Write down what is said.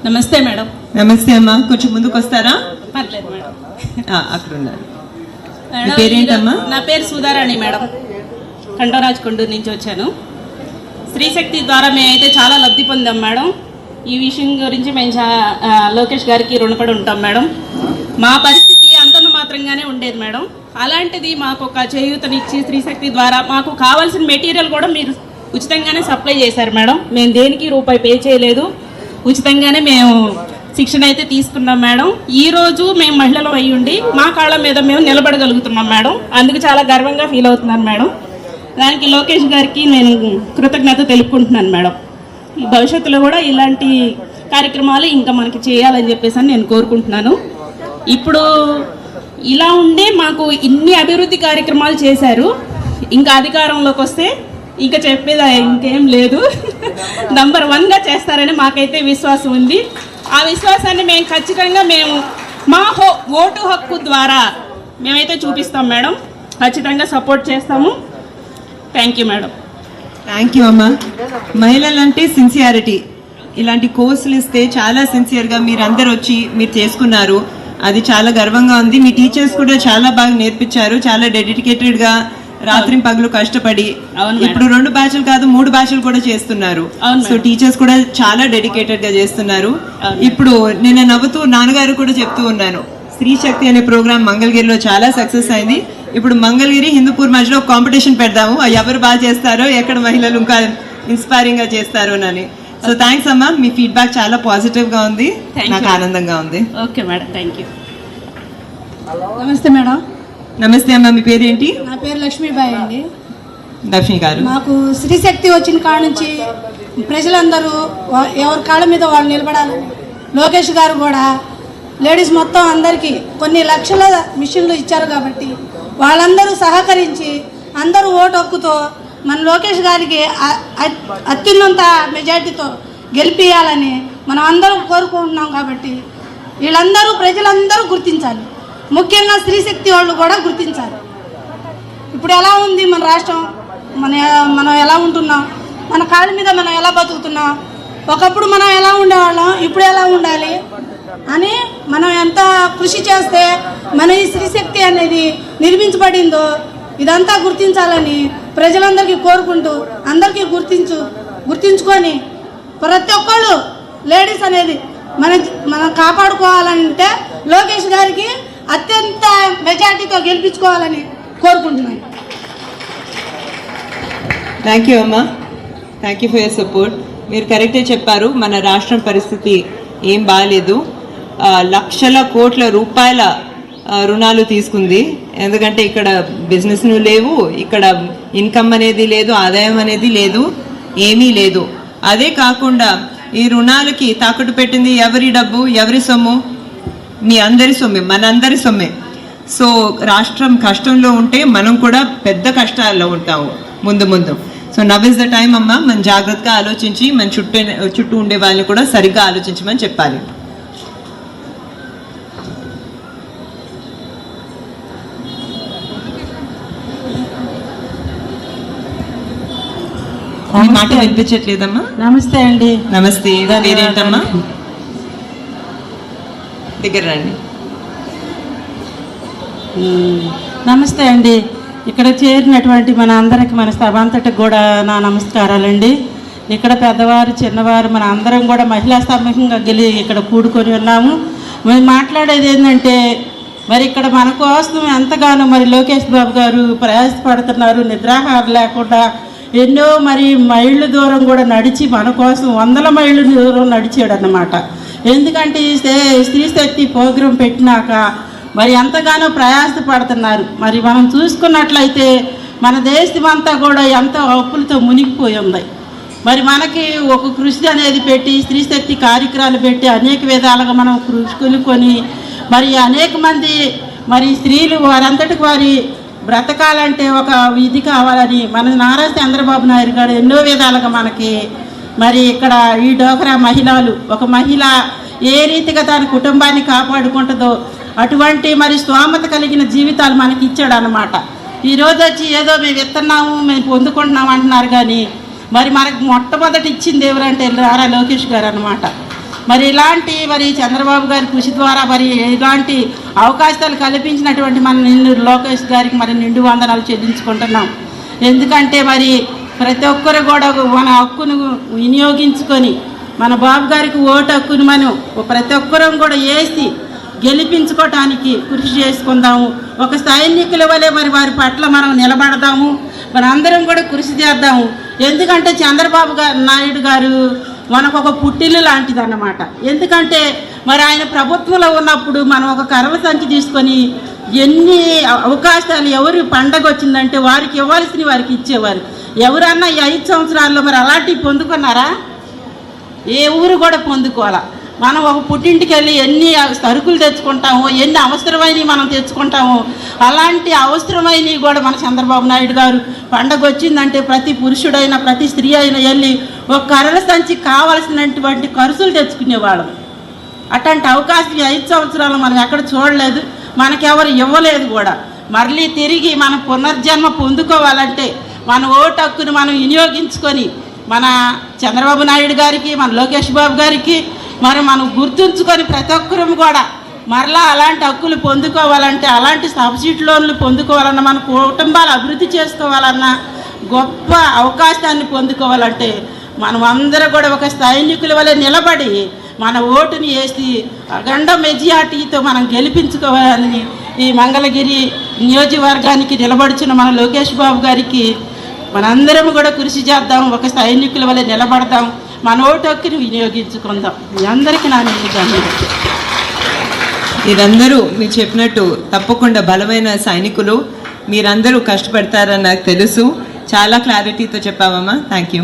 నమస్తే మేడం. నమస్తే అమ్మా, కొంచెం ముందుకు వస్తారా? పర్లేదు మేడం. అక్కడ ఉన్నారు. మీ పేరేంటమ్మా? నా పేరు సుధారాణి మేడం. ఖండరాజ్ కొండూరు నుంచి వచ్చాను. స్త్రీశక్తి ద్వారా మేమైతే చాలా లబ్ధి పొందాం మేడం. ఈ విషయం గురించి మేము లోకేష్ గారికి రుణపడి ఉంటాం మేడం. మా పరిస్థితి అంతంత మాత్రంగానే ఉండేది మేడం. అలాంటిది మాకు ఒక చేయూతనిచ్చి స్త్రీశక్తి ద్వారా మాకు కావాల్సిన మెటీరియల్ కూడా మీరు ఉచితంగానే సప్లై చేశారు మేడం. మేము దేనికి రూపాయి పే చేయలేదు, ఉచితంగానే మేము శిక్షణ అయితే తీసుకున్నాం మేడం. ఈరోజు మేము మహిళలు అయ్యి ఉండి మా కాళ్ళ మీద మేము నిలబడగలుగుతున్నాం మేడం. అందుకు చాలా గర్వంగా ఫీల్ అవుతున్నాను మేడం. దానికి లోకేష్ గారికి నేను కృతజ్ఞత తెలుపుకుంటున్నాను మేడం. ఈ భవిష్యత్తులో కూడా ఇలాంటి కార్యక్రమాలు ఇంకా మనకి చేయాలని చెప్పేసి నేను కోరుకుంటున్నాను. ఇప్పుడు ఇలా ఉండే మాకు ఇన్ని అభివృద్ధి కార్యక్రమాలు చేశారు. ఇంకా అధికారంలోకి వస్తే ఇంకా చెప్పేది ఇంకేం లేదు. నంబర్ 1గా చేస్తారని మాకైతే విశ్వాసం ఉంది. ఆ విశ్వాసాన్ని మేము ఖచ్చితంగా మా ఓటు హక్కు ద్వారా మేమైతే చూపిస్తాం మేడం. ఖచ్చితంగా సపోర్ట్ చేస్తాము. Thank you madam. Thank you అమ్మా. మహిళలంటే సిన్సియారిటీ. ఇలాంటి కోర్సులు ఇస్తే చాలా సిన్సియర్గా మీరందరూ వచ్చి మీరు చేసుకున్నారు. అది చాలా గర్వంగా ఉంది. మీ టీచర్స్ కూడా చాలా బాగా నేర్పించారు. చాలా డెడికేటెడ్గా రాత్రి పగలు కష్టపడి ఇప్పుడు 2 బ్యాచ్లు కాదు 3 బ్యాచ్లు కూడా చేస్తున్నారు. సో టీచర్స్ కూడా చాలా డెడికేటెడ్ గా చేస్తున్నారు. ఇప్పుడు నేను నవ్వుతూ నాన్నగారు కూడా చెప్తూ ఉన్నాను, స్త్రీ శక్తి అనే ప్రోగ్రామ్ మంగళగిరిలో చాలా సక్సెస్ అయింది. ఇప్పుడు మంగళగిరి హిందూపూర్ మధ్యలో కాంపిటీషన్ పెడదాము, ఎవరు బాగా చేస్తారో, ఎక్కడ మహిళలు ఇంకా ఇన్స్పైరింగ్ గా చేస్తారో అని. సో థ్యాంక్స్ అమ్మా, మీ ఫీడ్బ్యాక్ చాలా పాజిటివ్ గా ఉంది, నాకు ఆనందంగా ఉంది. Okay madam, thank you. నమస్తే మేడం. నమస్తే అమ్మా, మీ పేరేంటి? నా పేరు లక్ష్మీబాయి అండి. లక్ష్మి గారు, మాకు స్త్రీశక్తి వచ్చిన కాడ నుంచి ప్రజలందరూ ఎవరి కాళ్ళ మీద వాళ్ళు నిలబడాలని లోకేష్ గారు కూడా లేడీస్ మొత్తం అందరికీ కొన్ని లక్షల మిషన్లు ఇచ్చారు కాబట్టి వాళ్ళందరూ సహకరించి అందరూ ఓటు హక్కుతో మన లోకేష్ గారికి అత్యున్నత మెజార్టీతో గెలిపియాలని మనం అందరం కోరుకుంటున్నాం. కాబట్టి వీళ్ళందరూ ప్రజలందరూ గుర్తించాలి, ముఖ్యంగా స్త్రీశక్తి వాళ్ళు కూడా గుర్తించాలి. ఇప్పుడు ఎలా ఉంది మన రాష్ట్రం, మనం ఎలా ఉంటున్నాం, మన కాళ్ళ మీద మనం ఎలా బతుకుతున్నాం, ఒకప్పుడు మనం ఎలా ఉండేవాళ్ళం, ఇప్పుడు ఎలా ఉండాలి అని మనం ఎంత కృషి చేస్తే మన ఈ స్త్రీశక్తి అనేది నిర్మించబడిందో ఇదంతా గుర్తించాలని ప్రజలందరికీ కోరుకుంటూ అందరికీ గుర్తించుకొని ప్రతి ఒక్కళ్ళు లేడీస్ అనేది మనం కాపాడుకోవాలంటే లోకేష్ గారికి అత్యంత మెజార్టీతో గెలిపించుకోవాలని కోరుకుంటున్నాను. థ్యాంక్ యూ అమ్మా, thank you for your support. మీరు కరెక్టే చెప్పారు, మన రాష్ట్రం పరిస్థితి ఏం బాగాలేదు. లక్షల కోట్ల రూపాయల రుణాలు తీసుకుంది. ఎందుకంటే ఇక్కడ బిజినెస్లు లేవు, ఇక్కడ ఇన్కమ్ అనేది లేదు, ఆదాయం అనేది లేదు, ఏమీ లేదు. అదే కాకుండా ఈ రుణాలకి తాకట్టు పెట్టింది ఎవరి డబ్బు, ఎవరి సొమ్ము? మీ అందరి సొమ్మే, మనందరి సొమ్మే. సో రాష్ట్రం కష్టంలో ఉంటే మనం కూడా పెద్ద కష్టాల్లో ఉంటాము ముందు. So now is the time అమ్మా, మనం జాగ్రత్తగా ఆలోచించి మన చుట్టూ ఉండే వాళ్ళని కూడా సరిగ్గా ఆలోచించమని చెప్పాలి. మాట వినిపించట్లేదమ్మా? నమస్తే అండి. నమస్తే, పేరేంటమ్మా? దగ్గర రండి. నమస్తే అండి. ఇక్కడ చేరినటువంటి మన అందరికి, మన సభంతటికి కూడా నా నమస్కారాలండి. ఇక్కడ పెద్దవారు చిన్నవారు మన అందరం కూడా మహిళా సమూహంగా ఇక్కడ కూడుకొని ఉన్నాము. మేము మాట్లాడేది ఏంటంటే, మరి ఇక్కడ మన కోసం ఎంతగానో మరి లోకేష్ బాబు గారు ప్రయాసపడుతున్నారు. నిద్రాహారం లేకుండా ఎన్నో మరి మైళ్ళు దూరం కూడా నడిచి మన కోసం 100 మైళ్ళు దూరం నడిచాడు అన్నమాట. ఎందుకంటే స్త్రీశక్తి ప్రోగ్రాం పెట్టినాక మరి ఎంతగానో ప్రయాసపడుతున్నారు. మరి మనం చూసుకున్నట్లయితే మన దేశం అంతా కూడా ఎంతో అప్పులతో మునిగిపోయి ఉంది. మరి మనకి ఒక కృషి అనేది పెట్టి స్త్రీశక్తి కార్యక్రమాలు పెట్టి అనేక విధాలుగా మనం కృషి మరి అనేక మంది మరి స్త్రీలు వారంతటికి వారి బ్రతకాలంటే ఒక విధి కావాలని మన నారా చంద్రబాబు నాయుడు గారు ఎన్నో విధాలుగా మనకి మరి ఇక్కడ ఈ డోక్రా మహిళలు, ఒక మహిళ ఏ రీతిగా తన కుటుంబాన్ని కాపాడుకుంటుందో అటువంటి మరి స్తోమత కలిగిన జీవితాలు మనకి ఇచ్చాడు అన్నమాట. ఈరోజు వచ్చి ఏదో మేము ఇస్తున్నాము, మేము పొందుకుంటున్నాము అంటున్నారు, కానీ మరి మనకు మొట్టమొదటి ఇచ్చింది ఎవరంటే నారా లోకేష్ గారు అన్నమాట. మరి ఇలాంటి మరి చంద్రబాబు గారి కృషి ద్వారా మరి ఇలాంటి అవకాశాలు కల్పించినటువంటి మన లోకేష్ గారికి మరి నిండు వందనాలు చెల్లించుకుంటున్నాం. ఎందుకంటే మరి ప్రతి ఒక్కరు కూడా మన హక్కును వినియోగించుకొని మన బాబు గారికి ఓటు హక్కును మనం ప్రతి ఒక్కరం కూడా వేసి గెలిపించుకోవటానికి కృషి చేసుకుందాము. ఒక సైనికుల వలె మరి వారి పట్ల మనం నిలబడదాము, మన అందరం కూడా కృషి చేద్దాము. ఎందుకంటే చంద్రబాబు నాయుడు గారు మనకు ఒక పుట్టిల్లు లాంటిది అన్నమాట. ఎందుకంటే మరి ఆయన ప్రభుత్వంలో ఉన్నప్పుడు మనం ఒక కర్ర సంచి తీసుకొని ఎన్ని అవకాశాలు ఎవరు పండగ వచ్చిందంటే వారికి ఇవ్వాల్సినవి వారికి ఇచ్చేవారు. ఎవరన్నా ఈ 5 సంవత్సరాల్లో మరి అలాంటివి పొందుకున్నారా? ఏ ఊరు కూడా పొందుకోవాలా. మనం ఒక పుట్టింటికి వెళ్ళి ఎన్ని సరుకులు తెచ్చుకుంటామో, ఎన్ని అవసరమైనవి మనం తెచ్చుకుంటామో, అలాంటి అవసరమైనవి కూడా మన చంద్రబాబు నాయుడు గారు పండగ వచ్చిందంటే ప్రతి పురుషుడైనా ప్రతి స్త్రీ అయినా వెళ్ళి ఒక కర్రల సంచి కావాల్సినటువంటి ఖర్చులు తెచ్చుకునేవాళ్ళం. అట్లాంటి అవకాశం 5 సంవత్సరాలు మనం ఎక్కడ చూడలేదు, మనకెవరు ఇవ్వలేదు కూడా. మళ్ళీ తిరిగి మనం పునర్జన్మ పొందుకోవాలంటే మన ఓటు హక్కును మనం వినియోగించుకొని మన చంద్రబాబు నాయుడు గారికి, మన లోకేష్ బాబు గారికి మరి మనం గుర్తుంచుకొని ప్రతి ఒక్కరం కూడా మరలా అలాంటి హక్కులు పొందుకోవాలంటే, అలాంటి సబ్సిడీ లోన్లు పొందుకోవాలన్నా, మన కుటుంబాలు అభివృద్ధి చేసుకోవాలన్నా, గొప్ప అవకాశాన్ని పొందుకోవాలంటే మనం అందరూ కూడా ఒక సైనికుల వలె నిలబడి మన ఓటుని వేసి అఖండ మెజార్టీతో మనం గెలిపించుకోవాలని ఈ మంగళగిరి నియోజకవర్గానికి నిలబడుచున్న మన లోకేష్ బాబు గారికి మనందరం కూడా కృషి చేద్దాం, ఒక సైనికుల వల్ల నిలబడదాం, మన ఓటు హక్కుని వినియోగించుకుందాం. మీ అందరికీ నా ధన్యవాదాలు. మీరందరూ మీరు చెప్పినట్టు తప్పకుండా బలమైన సైనికులు, మీరందరూ కష్టపడతారని నాకు తెలుసు. చాలా క్లారిటీతో చెప్పావమ్మా, థ్యాంక్ యూ.